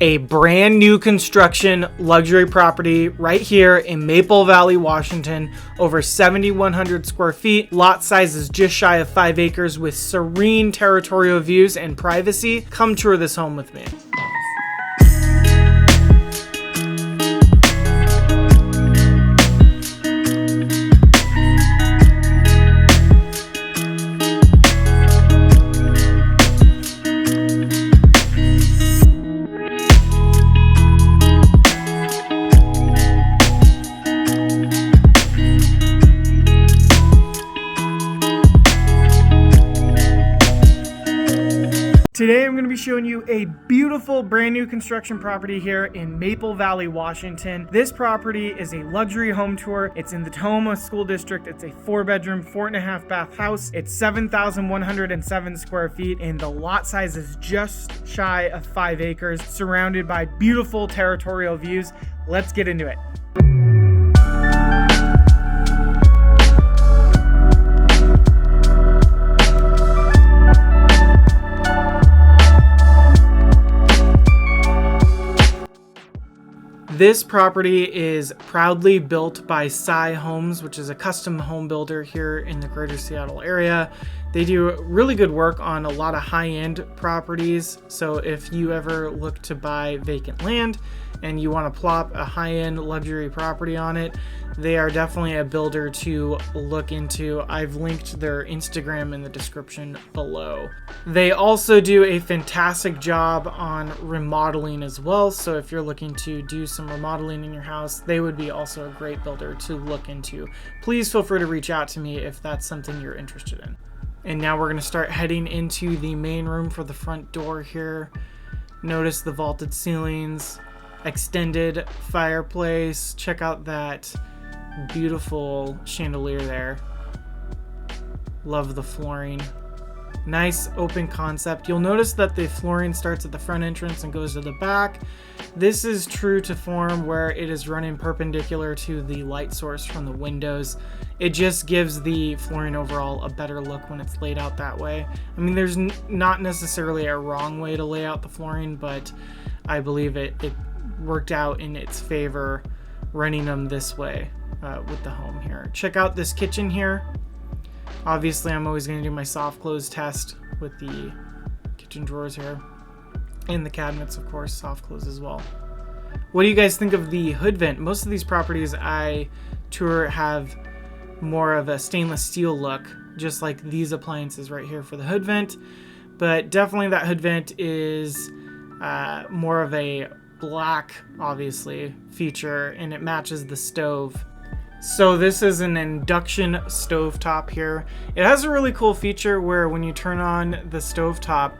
A brand new construction luxury property right here in Maple Valley, Washington, over 7,100 square feet. Lot size is just shy of 5 acres with serene territorial views and privacy. Come tour this home with me. Today I'm going to be showing you a beautiful brand new construction property here in Maple Valley, Washington. This property is a luxury home tour. It's in the Tacoma School District. It's a 4-bedroom, 4.5 bath house. It's 7,107 square feet and the lot size is just shy of 5 acres, surrounded by beautiful territorial views. Let's get into it. This property is proudly built by Cy Homes, which is a custom home builder here in the greater Seattle area. They do really good work on a lot of high-end properties. So if you ever look to buy vacant land and you want to plop a high-end luxury property on it, they are definitely a builder to look into. I've linked their Instagram in the description below. They also do a fantastic job on remodeling as well. So if you're looking to do some remodeling in your house, they would be also a great builder to look into. Please feel free to reach out to me if that's something you're interested in. And now we're going to start heading into the main room for the front door here. Notice the vaulted ceilings, extended fireplace. Check out that beautiful chandelier there. Love the flooring. Nice open concept. You'll notice that the flooring starts at the front entrance and goes to the back. This is true to form where it is running perpendicular to the light source from the windows. It just gives the flooring overall a better look when it's laid out that way. I mean, there's not necessarily a wrong way to lay out the flooring, but I believe it worked out in its favor running them this way with the home here. Check out this kitchen here. Obviously, I'm always going to do my soft close test with the kitchen drawers here. And the cabinets, of course, soft close as well. What do you guys think of the hood vent? Most of these properties I tour have more of a stainless steel look, just like these appliances right here for the hood vent. But definitely that hood vent is more of a black, obviously, feature, and it matches the stove. So this is an induction stovetop here. It has a really cool feature where when you turn on the stovetop,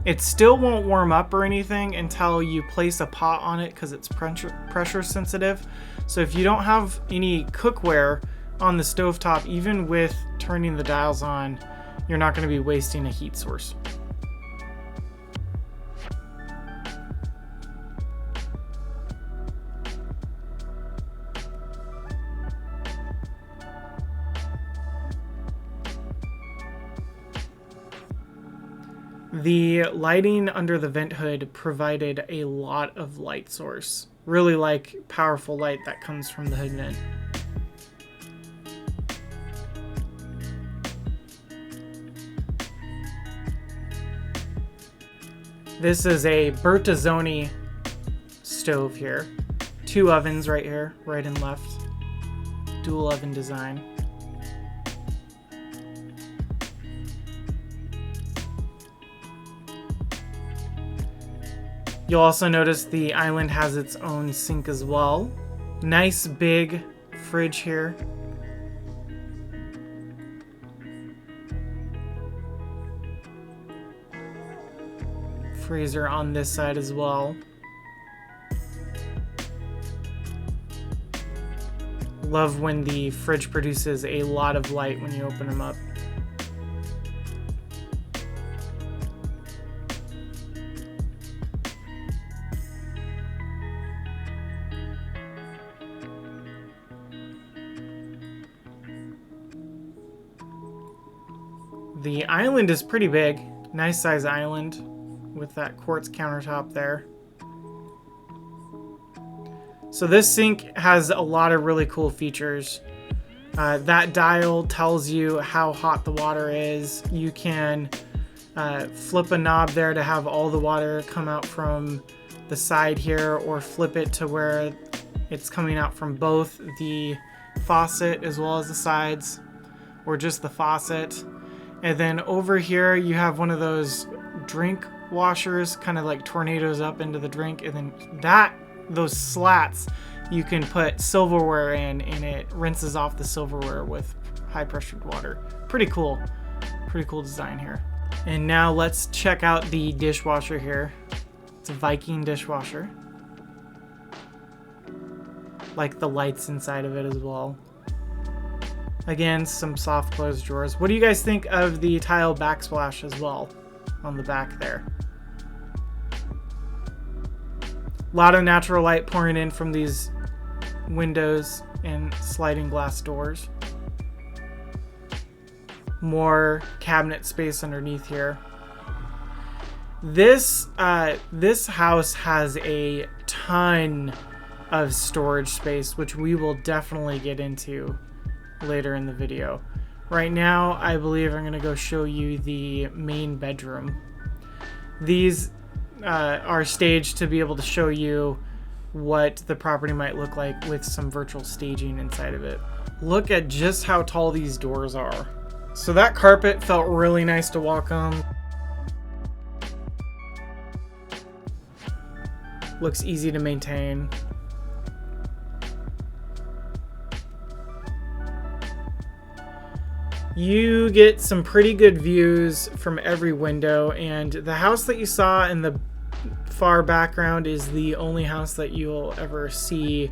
it still won't warm up or anything until you place a pot on it because it's pressure sensitive. So if you don't have any cookware on the stovetop, even with turning the dials on, you're not going to be wasting a heat source. The lighting under the vent hood provided a lot of light source. Really like powerful light that comes from the hood vent. This is a Bertazzoni stove here. 2 ovens right here, right and left. Dual oven design. You'll also notice the island has its own sink as well. Nice big fridge here. Freezer on this side as well. Love when the fridge produces a lot of light when you open them up. The island is pretty big. Nice size island with that quartz countertop there. So this sink has a lot of really cool features. That dial tells you how hot the water is. You can flip a knob there to have all the water come out from the side here, or flip it to where it's coming out from both the faucet as well as the sides, or just the faucet. And then over here you have one of those drink washers, kind of like tornadoes up into the drink, and then those slats you can put silverware in, and it rinses off the silverware with high pressured water. Pretty cool design here. And now let's check out the dishwasher here. It's a Viking dishwasher. Like the lights inside of it as well. Again, some soft close drawers. What do you guys think of the tile backsplash as well on the back there? A lot of natural light pouring in from these windows and sliding glass doors. More cabinet space underneath here. This house has a ton of storage space, which we will definitely get into later in the video. Right now, I believe I'm going to go show you the main bedroom. These are staged to be able to show you what the property might look like with some virtual staging inside of it. Look at just how tall these doors are. So that carpet felt really nice to walk on. Looks easy to maintain. You get some pretty good views from every window, and the house that you saw in the far background is the only house that you'll ever see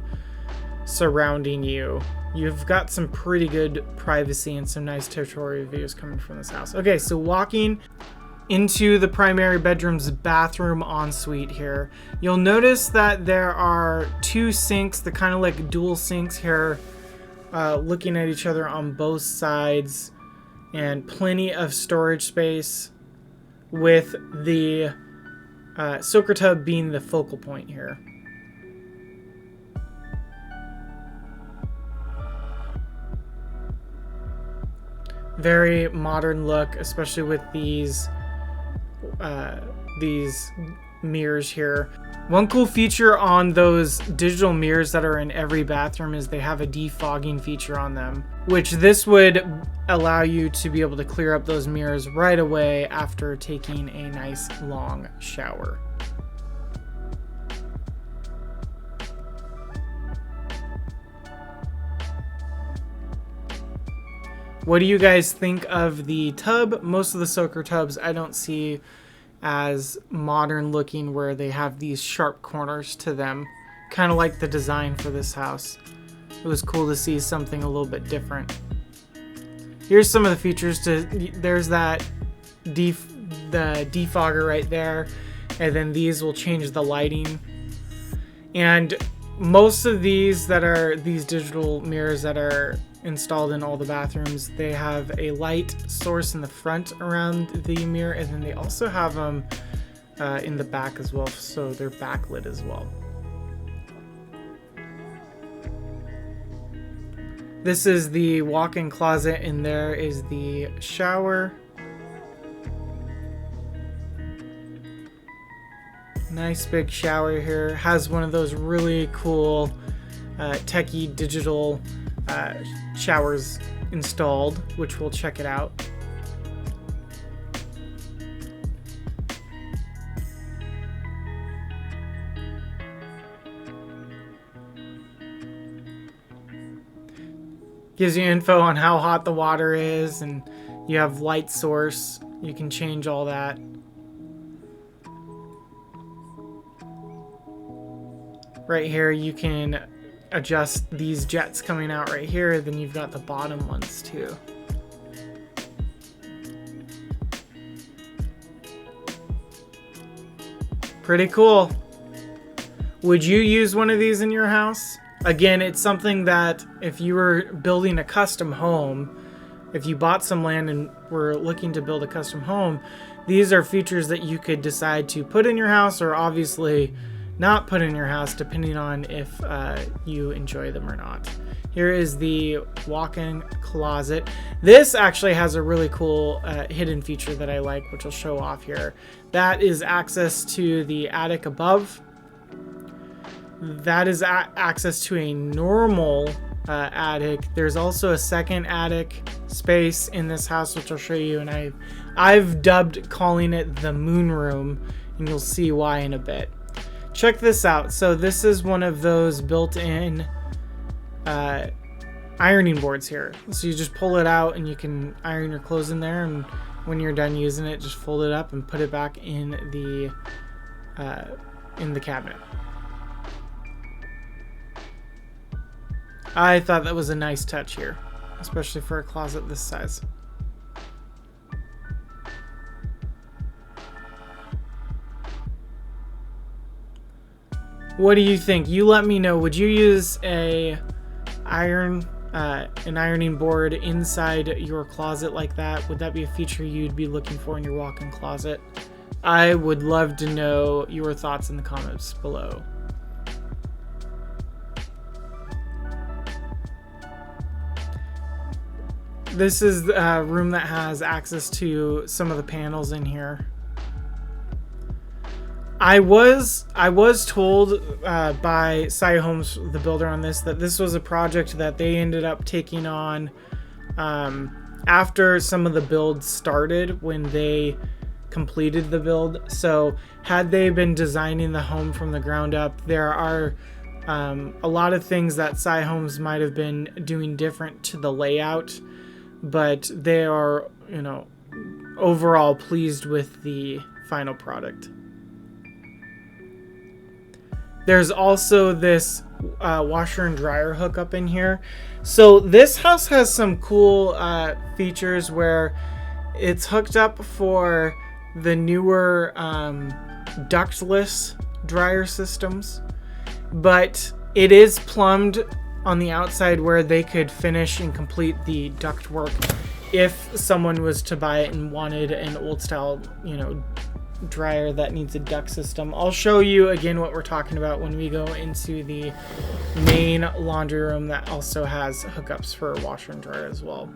surrounding you. You've got some pretty good privacy and some nice territorial views coming from this house. Okay, so walking into the primary bedroom's bathroom ensuite here, you'll notice that there are two sinks, the kind of like dual sinks here, looking at each other on both sides, and plenty of storage space, with the soaker tub being the focal point here. Very modern look, especially with these mirrors here. One cool feature on those digital mirrors that are in every bathroom is they have a defogging feature on them, which this would allow you to be able to clear up those mirrors right away after taking a nice long shower. What do you guys think of the tub? Most of the soaker tubs I don't see as modern looking, where they have these sharp corners to them, kind of like the design for this house. It was cool to see something a little bit different. Here's some of the features. There's that the defogger right there, and then these will change the lighting. And most of these digital mirrors that are installed in all the bathrooms, they have a light source in the front around the mirror, and then they also have them in the back as well, so they're backlit as well. This is the walk-in closet, and there is the shower. Nice big shower here. Has one of those really cool techie digital showers installed, which we'll check it out. Gives you info on how hot the water is, and you have light source. You can change all that. Right here you can adjust these jets coming out right here, then you've got the bottom ones too. Pretty cool. Would you use one of these in your house? Again, it's something that if you were building a custom home, if you bought some land and were looking to build a custom home, these are features that you could decide to put in your house, or obviously not put in your house, depending on if you enjoy them or not. Here is the walk-in closet. This actually has a really cool hidden feature that I like, which I'll show off here. That is access to the attic above. That is access to a normal attic. There's also a second attic space in this house, which I'll show you, and I've dubbed calling it the moon room, and you'll see why in a bit. Check this out. So this is one of those built-in ironing boards here. So you just pull it out and you can iron your clothes in there, and when you're done using it, just fold it up and put it back in the cabinet. I thought that was a nice touch here, especially for a closet this size. What do you think? You let me know. Would you use an ironing board inside your closet like that? Would that be a feature you'd be looking for in your walk-in closet? I would love to know your thoughts in the comments below. This is a room that has access to some of the panels in here. I was told by Cy Homes, the builder on this, that this was a project that they ended up taking on after some of the build started, when they completed the build. So had they been designing the home from the ground up, there are a lot of things that Cy Homes might have been doing different to the layout, but they are, you know, overall pleased with the final product. There's also this washer and dryer hookup in here. So this house has some cool features where it's hooked up for the newer ductless dryer systems, but it is plumbed on the outside where they could finish and complete the duct work if someone was to buy it and wanted an old style, you know, dryer that needs a duct system. I'll show you again what we're talking about when we go into the main laundry room that also has hookups for a washer and dryer as well.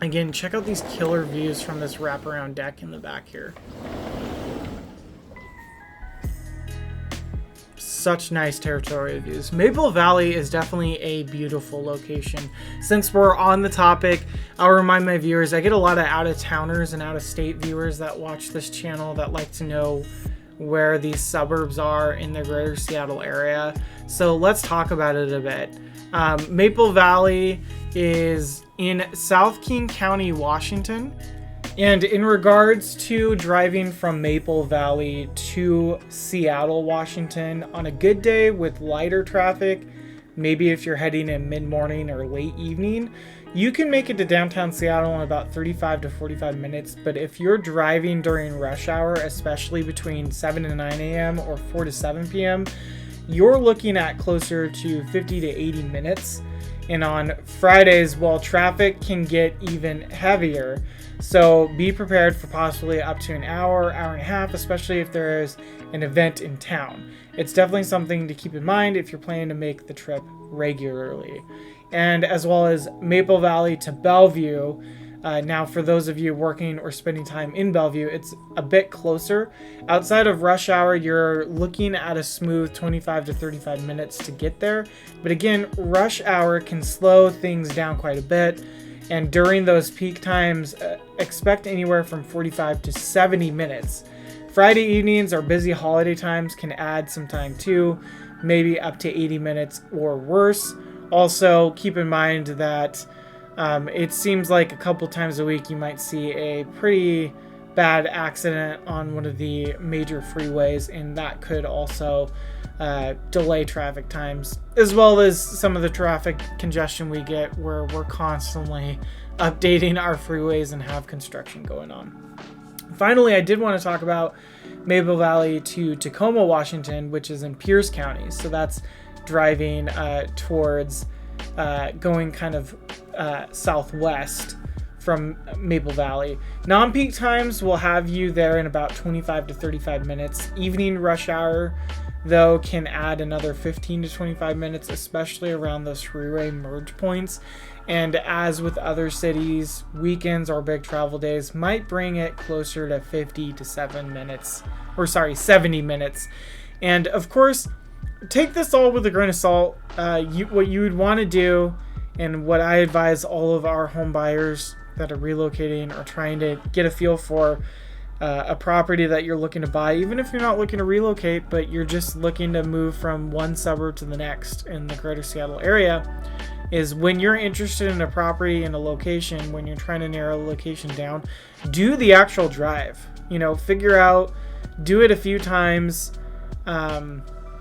Again, check out these killer views from this wraparound deck in the back here. Such nice territorial views. Maple Valley is definitely a beautiful location. Since we're on the topic, I'll remind my viewers, I get a lot of out-of-towners and out-of-state viewers that watch this channel that like to know where these suburbs are in the greater Seattle area. So let's talk about it a bit. Maple Valley is in South King County, Washington. And in regards to driving from Maple Valley to Seattle, Washington, on a good day with lighter traffic, maybe if you're heading in mid-morning or late evening, you can make it to downtown Seattle in about 35 to 45 minutes. But if you're driving during rush hour, especially between 7 to 9 a.m. or 4 to 7 p.m., you're looking at closer to 50 to 80 minutes. And on Fridays, well, traffic can get even heavier. So be prepared for possibly up to an hour, hour and a half, especially if there is an event in town. It's definitely something to keep in mind if you're planning to make the trip regularly. And as well as Maple Valley to Bellevue. Now, for those of you working or spending time in Bellevue, it's a bit closer. Outside of rush hour, you're looking at a smooth 25 to 35 minutes to get there. But again, rush hour can slow things down quite a bit. And during those peak times, expect anywhere from 45 to 70 minutes. Friday evenings or busy holiday times can add some time too, maybe up to 80 minutes or worse. Also, keep in mind that it seems like a couple times a week you might see a pretty bad accident on one of the major freeways, and that could also delay traffic times, as well as some of the traffic congestion we get where we're constantly updating our freeways and have construction going on. Finally, I did want to talk about Maple Valley to Tacoma, Washington, which is in Pierce County. So that's driving towards going kind of southwest from Maple Valley. Non-peak times will have you there in about 25 to 35 minutes. Evening rush hour, though, can add another 15 to 25 minutes, especially around those freeway merge points. And as with other cities, weekends or big travel days might bring it closer to 50 to 70 minutes. And of course, take this all with a grain of salt. What you would want to do, and what I advise all of our home buyers that are relocating or trying to get a feel for a property that you're looking to buy, even if you're not looking to relocate, but you're just looking to move from one suburb to the next in the greater Seattle area, is when you're interested in a property in a location, when you're trying to narrow the location down, do the actual drive. Figure out, do it a few times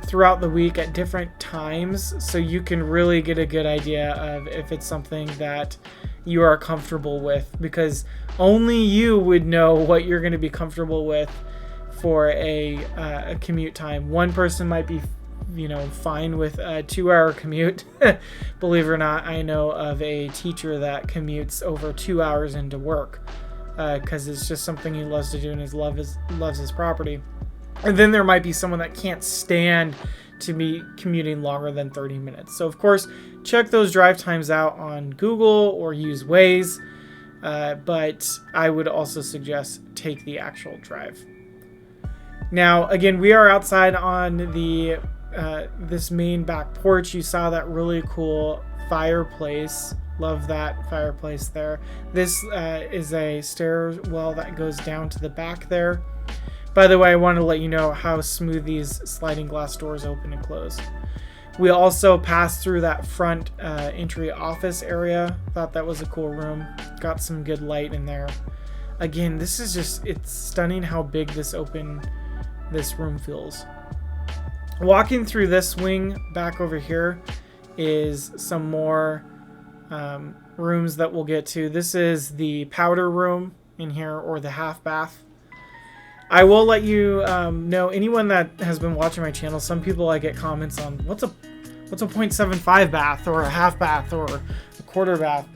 throughout the week at different times, so you can really get a good idea of if it's something that you are comfortable with, because only you would know what you're going to be comfortable with for a commute time. One person might be fine with a 2-hour commute. Believe it or not, I know of a teacher that commutes over 2 hours into work because it's just something he loves to do and loves his property. And then there might be someone that can't stand to be commuting longer than 30 minutes. So of course, check those drive times out on Google or use Waze. But I would also suggest take the actual drive. Now, again, we are outside on the this main back porch. You saw that really cool fireplace. Love that fireplace there. This is a stairwell that goes down to the back there. By the way, I want to let you know how smooth these sliding glass doors open and close. We also passed through that front entry office area. Thought that was a cool room. Got some good light in there. Again, this is just, it's stunning how big this room feels. Walking through this wing back over here is some more rooms that we'll get to. This is the powder room in here, or the half bath. I will let you know, anyone that has been watching my channel, some people I get comments on, what's a 0.75 bath or a half bath or a quarter bath.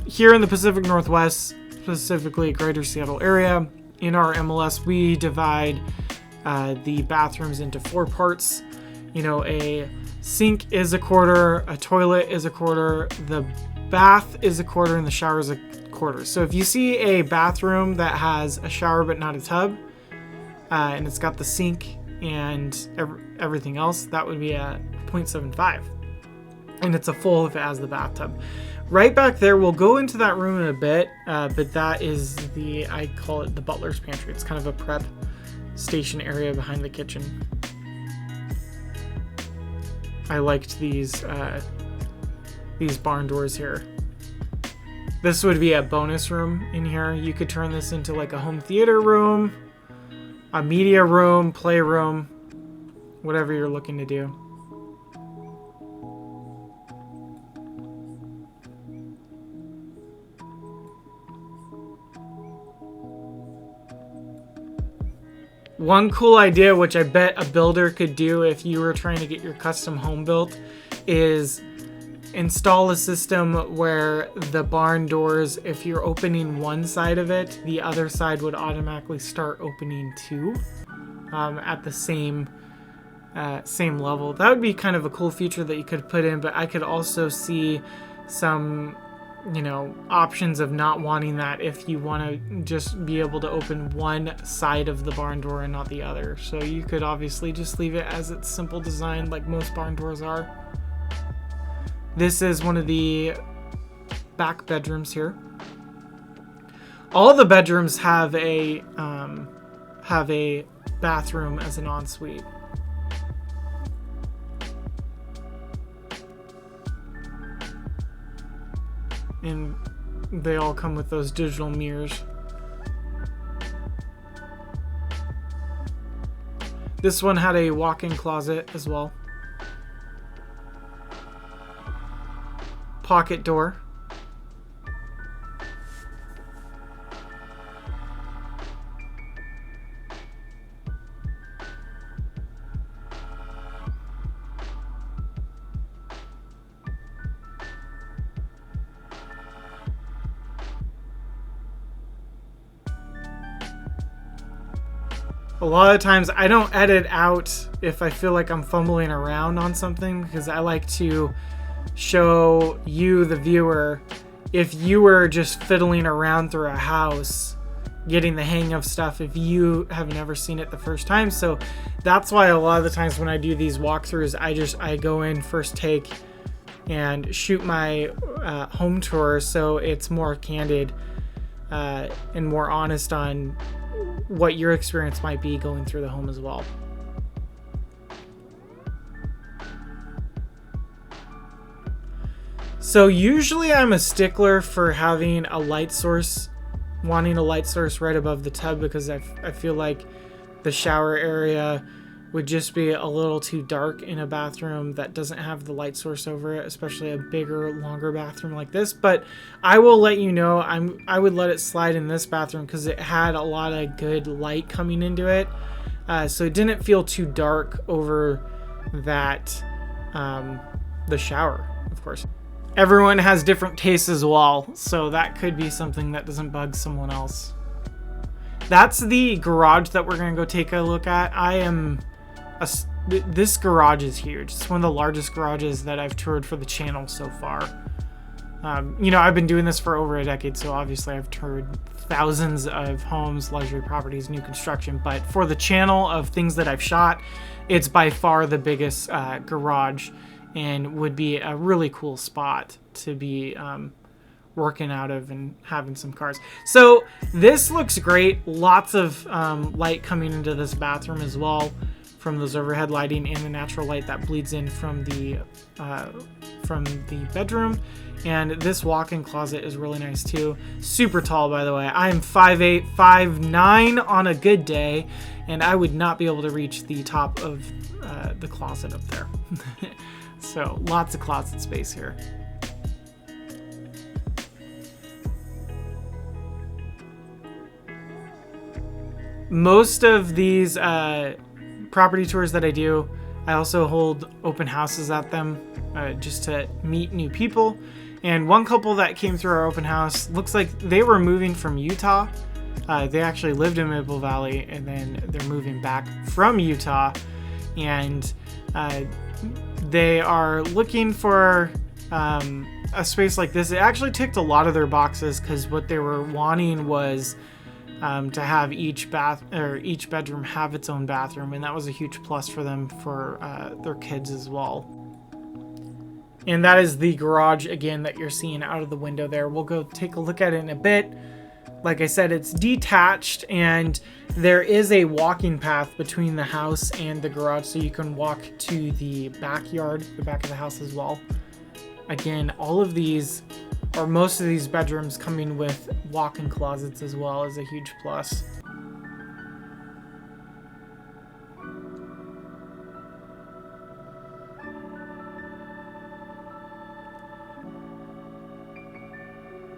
Here in the Pacific Northwest, specifically greater Seattle area, in our MLS, we divide the bathrooms into 4 parts. A sink is a quarter, a toilet is a quarter, the bath is a quarter, and the shower is a quarter. So if you see a bathroom that has a shower but not a tub, and it's got the sink and everything else, that would be a 0.75. And it's a full if it has the bathtub. Right back there, we'll go into that room in a bit, but that is I call it the butler's pantry. It's kind of a prep station area behind the kitchen. I liked these barn doors here. This would be a bonus room in here. You could turn this into like a home theater room, a media room, playroom, whatever you're looking to do. One cool idea, which I bet a builder could do if you were trying to get your custom home built, is install a system where the barn doors, if you're opening one side of it, the other side would automatically start opening too, at the same level. That would be kind of a cool feature that you could put in, but I could also see some options of not wanting that if you want to just be able to open one side of the barn door and not the other. So you could obviously just leave it as its simple design like most barn doors are. This is one of the back bedrooms here. All the bedrooms have a bathroom as an ensuite. And they all come with those digital mirrors. This one had a walk-in closet as well. Pocket door. a lot of times I don't edit out if I feel like I'm fumbling around on something, because I like to show you, the viewer, if you were just fiddling around through a house, getting the hang of stuff if you have never seen it the first time. So that's why a lot of the times when I do these walkthroughs, I go in first take and shoot my home tour, so it's more candid and more honest on what your experience might be going through the home as well. So usually I'm a stickler for having a light source, wanting a light source right above the tub, because I feel like the shower area would just be a little too dark in a bathroom that doesn't have the light source over it, especially a bigger, longer bathroom like this. But I will let you know, I would let it slide in this bathroom because it had a lot of good light coming into it. So it didn't feel too dark over that, the shower, of course. Everyone has different tastes as well, so that could be something that doesn't bug someone else. That's the garage that we're gonna go take a look at. This garage is huge. It's one of the largest garages that I've toured for the channel so far. You know, I've been doing this for over a decade, so obviously I've toured thousands of homes, luxury properties, new construction, but for the channel of things that I've shot, it's by far the biggest garage, and would be a really cool spot to be working out of and having some cars. So this looks great. Lots of light coming into this bathroom as well, from those overhead lighting and the natural light that bleeds in from the bedroom. And this walk-in closet is really nice too. Super tall, by the way. I am 5'8", 5'9" on a good day, and I would not be able to reach the top of the closet up there. So lots of closet space here. Most of these property tours that I do, I also hold open houses at them just to meet new people. And one couple that came through our open house looks like they were moving from Utah. They actually lived in Maple Valley, and then they're moving back from Utah. And they are looking for a space like this. It actually ticked a lot of their boxes, because what they were wanting was to have each bedroom have its own bathroom, and that was a huge plus for them for their kids as well. And that is the garage again that you're seeing out of the window there. We'll go take a look at it in a bit. Like I said, it's detached, and there is a walking path between the house and the garage, so you can walk to the backyard, the back of the house as well. Again, all of these, or most of these bedrooms, coming with walk-in closets as well, is a huge plus.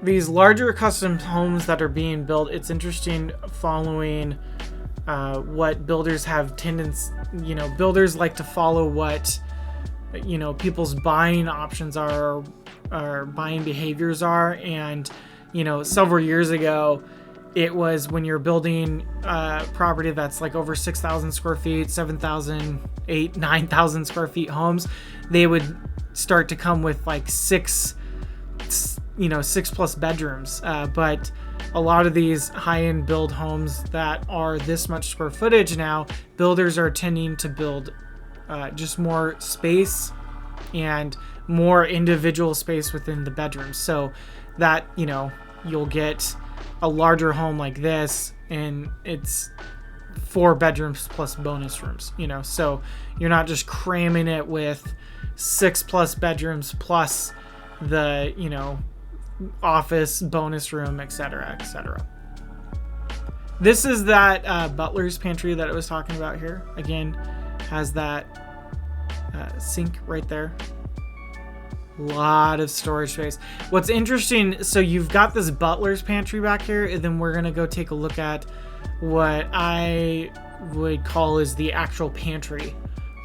These larger custom homes that are being built, it's interesting following what builders have tendency, builders like to follow what, people's buying options are, or buying behaviors are. And, several years ago, it was when you're building property that's like over 6,000 square feet, 7,000, 8,000, 9,000 square feet homes, they would start to come with like six plus bedrooms. But a lot of these high-end build homes that are this much square footage now, builders are tending to build just more space and more individual space within the bedrooms, so that you'll get a larger home like this, and it's 4 bedrooms plus bonus rooms, so you're not just cramming it with 6+ bedrooms plus the office, bonus room, etc., etc. This is that butler's pantry that I was talking about here. Again, has that sink right there. Lot of storage space. What's interesting, so you've got this butler's pantry back here, and then we're gonna go take a look at what I would call is the actual pantry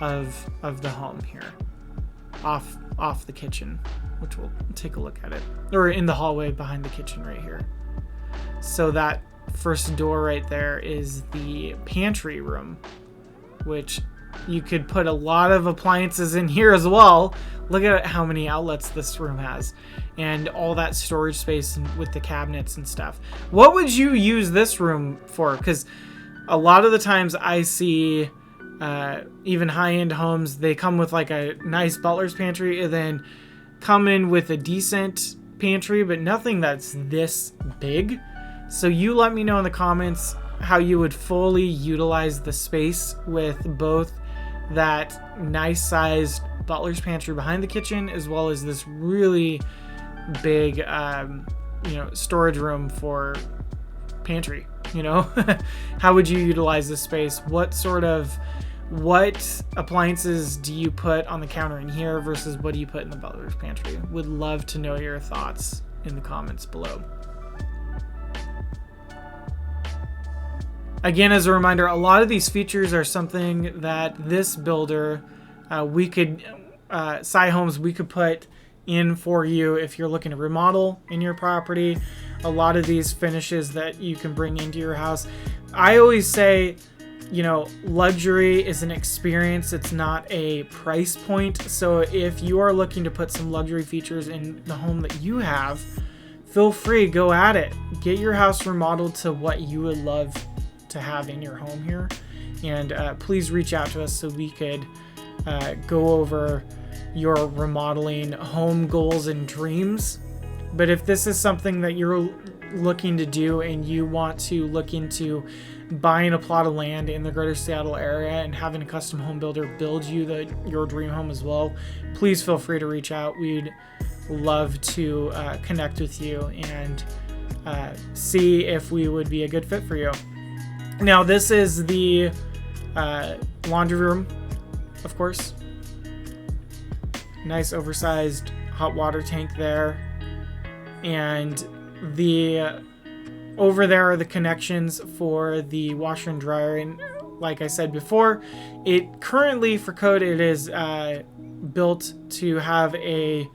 of the home here, off the kitchen, which we'll take a look at it, or in the hallway behind the kitchen right here. So that first door right there is the pantry room, which you could put a lot of appliances in here as well. Look at how many outlets this room has and all that storage space with the cabinets and stuff. What would you use this room for? Because a lot of the times I see even high-end homes, they come with like a nice butler's pantry and then come in with a decent pantry, but nothing that's this big. So you let me know in the comments how you would fully utilize the space with both that nice sized butler's pantry behind the kitchen as well as this really big storage room for pantry. How would you utilize this space? What appliances do you put on the counter in here versus what do you put in the butler's pantry? Would love to know your thoughts in the comments below. Again, as a reminder, a lot of these features are something that this builder, Sci Homes, we could put in for you if you're looking to remodel in your property. A lot of these finishes that you can bring into your house. I always say, luxury is an experience. It's not a price point. So if you are looking to put some luxury features in the home that you have, feel free, go at it. Get your house remodeled to what you would love to have in your home here, and please reach out to us so we could go over your remodeling home goals and dreams. But if this is something that you're looking to do and you want to look into buying a plot of land in the greater Seattle area and having a custom home builder build you your dream home as well, please feel free to reach out. We'd love to connect with you and see if we would be a good fit for you. Now, this is the laundry room, of course. Nice oversized hot water tank there. And over there are the connections for the washer and dryer. And like I said before, it currently, for code, it is built to have a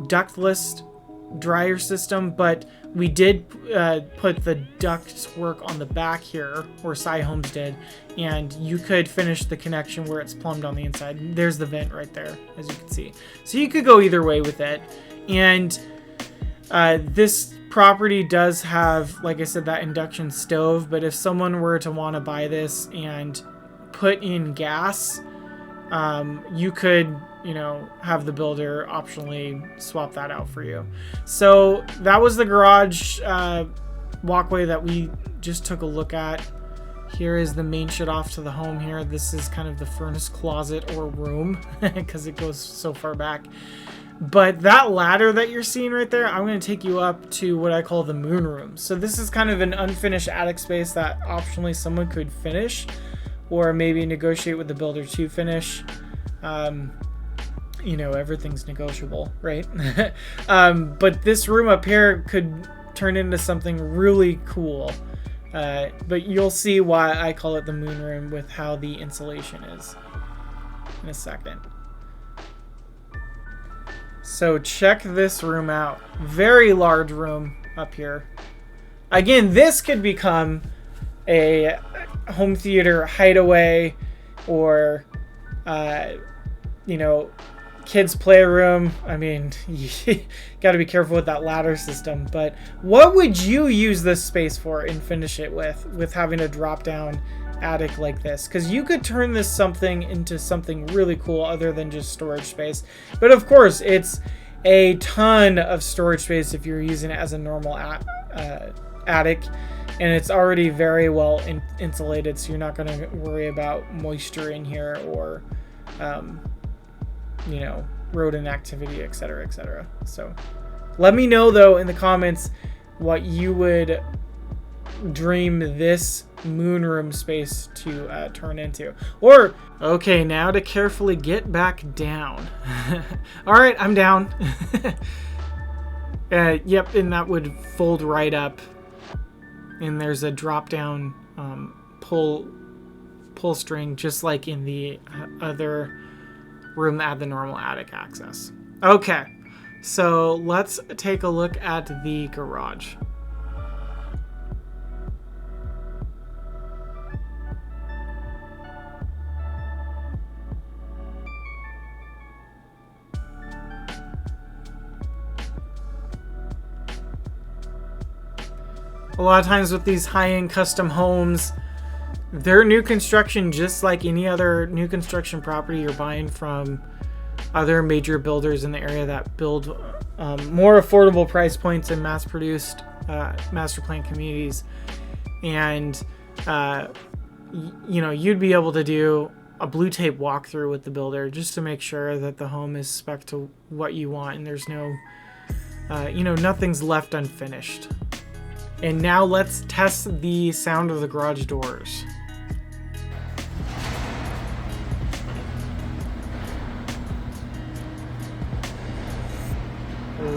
ductless dryer system, but we did put the duct work on the back here, or Sci Homes did, and you could finish the connection where it's plumbed on the inside. There's the vent right there, as you can see. So you could go either way with it. And this property does have, like I said, that induction stove, but if someone were to want to buy this and put in gas, you could have the builder optionally swap that out for you. So that was the garage walkway that we just took a look at. Here is the main shut off to the home here. This is kind of the furnace closet or room because it goes so far back. But that ladder that you're seeing right there, I'm going to take you up to what I call the moon room. So this is kind of an unfinished attic space that optionally someone could finish or maybe negotiate with the builder to finish. Everything's negotiable, right? But this room up here could turn into something really cool. But you'll see why I call it the moon room with how the insulation is in a second. So check this room out. Very large room up here. Again, this could become a home theater hideaway or, kids playroom. I mean, you got to be careful with that ladder system. But what would you use this space for and finish it with having a drop down attic like this? Because you could turn this into something really cool other than just storage space. But of course, it's a ton of storage space if you're using it as a normal attic. And it's already very well insulated, so you're not going to worry about moisture in here or rodent activity, etc., etc. So let me know though in the comments what you would dream this moonroom space to turn into. Or okay, now to carefully get back down. All right, I'm down. Yep, and that would fold right up, and there's a drop down pull string just like in the other room that had the normal attic access. Okay, so let's take a look at the garage. A lot of times with these high-end custom homes, they're new construction just like any other new construction property you're buying from other major builders in the area that build more affordable price points and mass-produced master plan communities. And you know, you'd be able to do a blue tape walkthrough with the builder just to make sure that the home is spec to what you want and there's no you know, nothing's left unfinished. And now let's test the sound of the garage doors.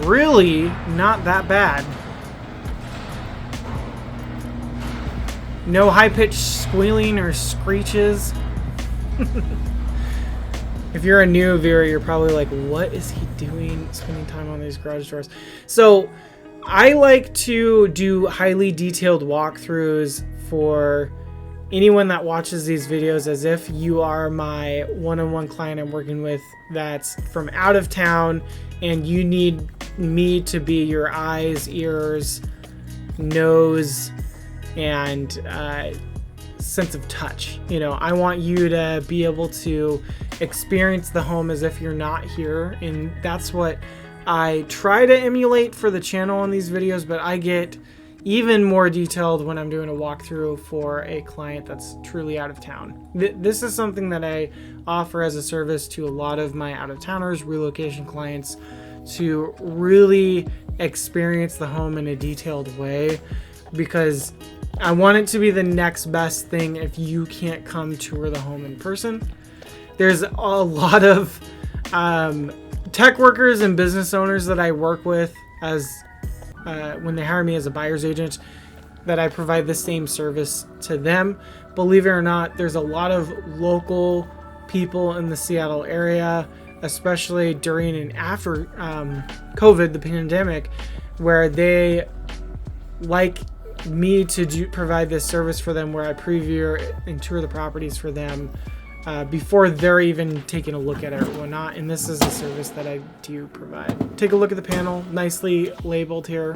Really not that bad. No high-pitched squealing or screeches. If you're a new viewer, you're probably like, what is he doing spending time on these garage doors? So I like to do highly detailed walkthroughs for anyone that watches these videos as if you are my one-on-one client I'm working with that's from out of town and you need me to be your eyes, ears, nose, and sense of touch. You know, I want you to be able to experience the home as if you're not here, and that's what I try to emulate for the channel on these videos, but I get even more detailed when I'm doing a walkthrough for a client that's truly out of town. This is something that I offer as a service to a lot of my out-of-towners, relocation clients, to really experience the home in a detailed way, because I want it to be the next best thing if you can't come tour the home in person. There's a lot of tech workers and business owners that I work with as when they hire me as a buyer's agent, that I provide the same service to them. Believe it or not, there's a lot of local people in the Seattle area, especially during and after COVID, the pandemic, where they like me to provide this service for them, where I preview and tour the properties for them before they're even taking a look at it or whatnot. And this is a service that I do provide. Take a look at the panel, nicely labeled here.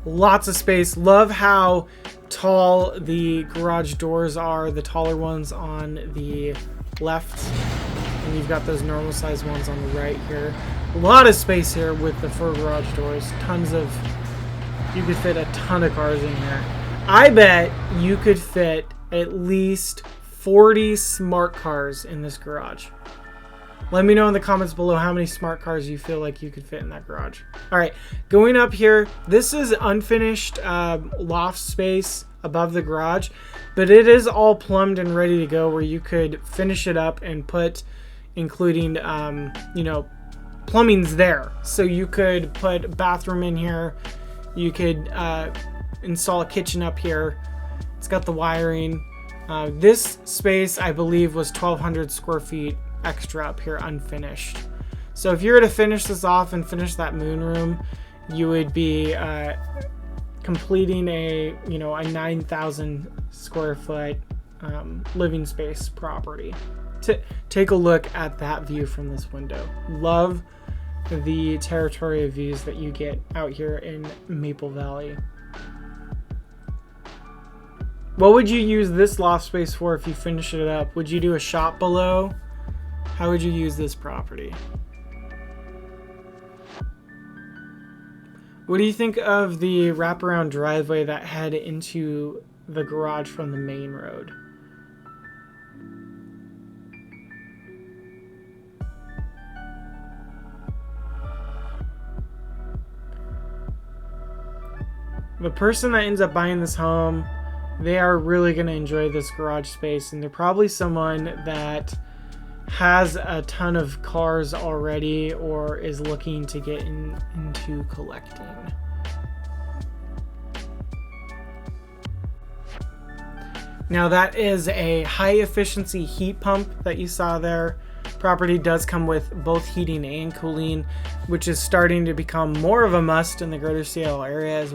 Lots of space. Love how tall the garage doors are, the taller ones on the left, and you've got those normal size ones on the right here. A lot of space here with the fur garage doors. You could fit a ton of cars in here. I bet you could fit at least 40 smart cars in this garage. Let me know in the comments below how many smart cars you feel like you could fit in that garage. All right, going up here, this is unfinished loft space above the garage, but it is all plumbed and ready to go, where you could finish it up and put, including, you know, plumbing's there. So you could put a bathroom in here. You could install a kitchen up here. It's got the wiring. This space, I believe, was 1,200 square feet extra up here unfinished. So if you were to finish this off and finish that moon room, you would be completing a 9,000 square foot living space property. Take a look at that view from this window. Love the territory of views that you get out here in Maple Valley. What would you use this loft space for if you finish it up? Would you do a shop below? How would you use this property? What do you think of the wraparound driveway that head into the garage from the main road? The person that ends up buying this home, they are really going to enjoy this garage space, and they're probably someone that has a ton of cars already or is looking to get into collecting. Now that is a high efficiency heat pump that you saw there. Property does come with both heating and cooling, which is starting to become more of a must in the greater Seattle area,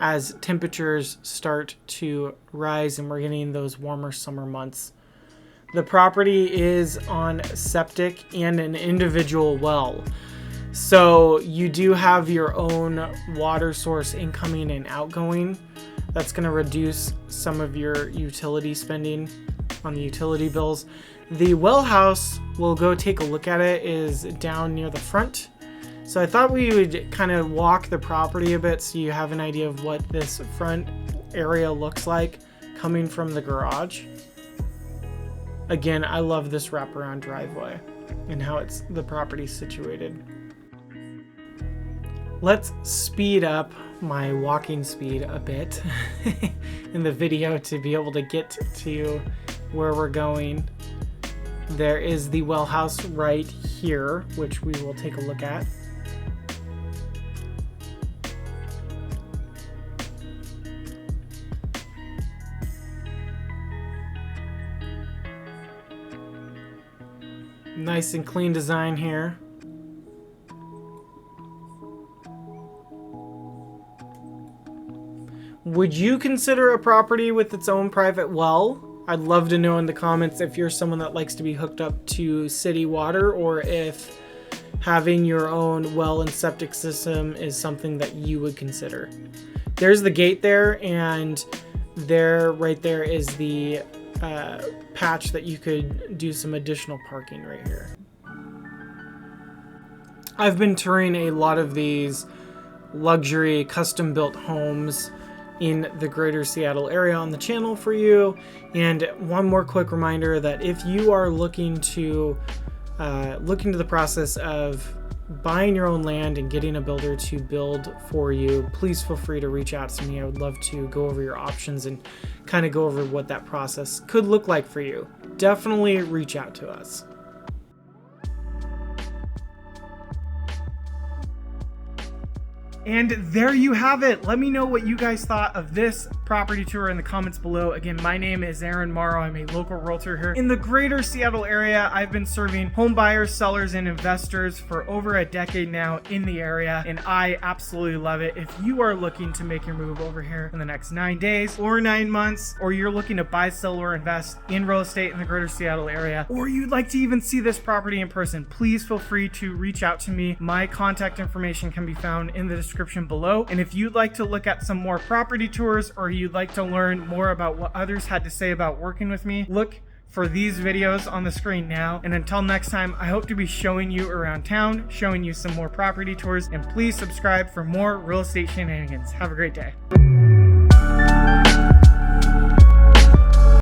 as temperatures start to rise and we're getting those warmer summer months. The property is on septic and an individual well. So you do have your own water source incoming and outgoing. That's going to reduce some of your utility spending on the utility bills. The well house, we'll go take a look at it, is down near the front. So I thought we would kind of walk the property a bit so you have an idea of what this front area looks like coming from the garage. Again, I love this wraparound driveway and how the property's situated. Let's speed up my walking speed a bit in the video to be able to get to where we're going. There is the well house right here, which we will take a look at. Nice and clean design here. Would you consider a property with its own private well? I'd love to know in the comments if you're someone that likes to be hooked up to city water, or if having your own well and septic system is something that you would consider. There's the gate there, and right there is the patch that you could do some additional parking right here. I've been touring a lot of these luxury custom built homes in the greater Seattle area on the channel for you. And one more quick reminder that if you are looking to the process of buying your own land and getting a builder to build for you, please feel free to reach out to me. I would love to go over your options and kind of go over what that process could look like for you. Definitely reach out to us. And there you have it. Let me know what you guys thought of this property tour in the comments below. Again, my name is Aaron Morrow. I'm a local realtor here in the greater Seattle area. I've been serving home buyers, sellers, and investors for over a decade now in the area, and I absolutely love it. If you are looking to make your move over here in the next 9 days or 9 months, or you're looking to buy, sell, or invest in real estate in the greater Seattle area, or you'd like to even see this property in person, please feel free to reach out to me. My contact information can be found in the description below. And if you'd like to look at some more property tours, or you'd like to learn more about what others had to say about working with me, look for these videos on the screen now. And until next time, I hope to be showing you around town, showing you some more property tours, and please subscribe for more real estate shenanigans. Have a great day.